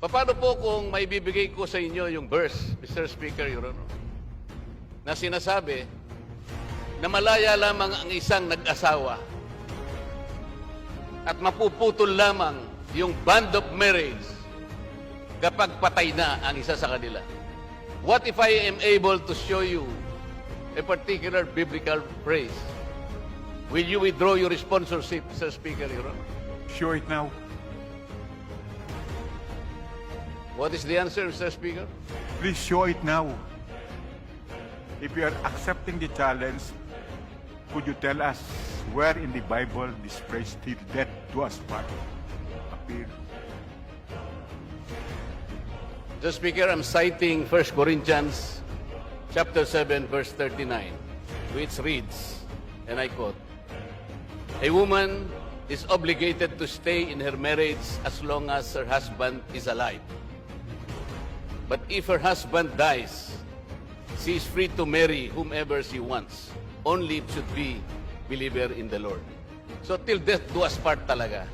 Paano po kung may bibigay ko sa inyo yung verse, Mr. Speaker, Your Honor, na sinasabi na malaya lamang ang isang nag-asawa at mapuputol lamang yung bond of marriage kapag patay na ang isa sa kanila. What if I am able to show you a particular biblical phrase? Will you withdraw your sponsorship, Mr. Speaker, Your Honor? Show it now. What is the answer, Mr. Speaker? Please show it now. If you are accepting the challenge, could you tell us where in the Bible this phrase "till death do us part" appear? Mr. Speaker, I'm citing 1 Corinthians chapter 7, verse 39, which reads, and I quote, "A woman is obligated to stay in her marriage as long as her husband is alive. But if her husband dies, she is free to marry whomever she wants, only it should be believer in the Lord." So till death do us part talaga.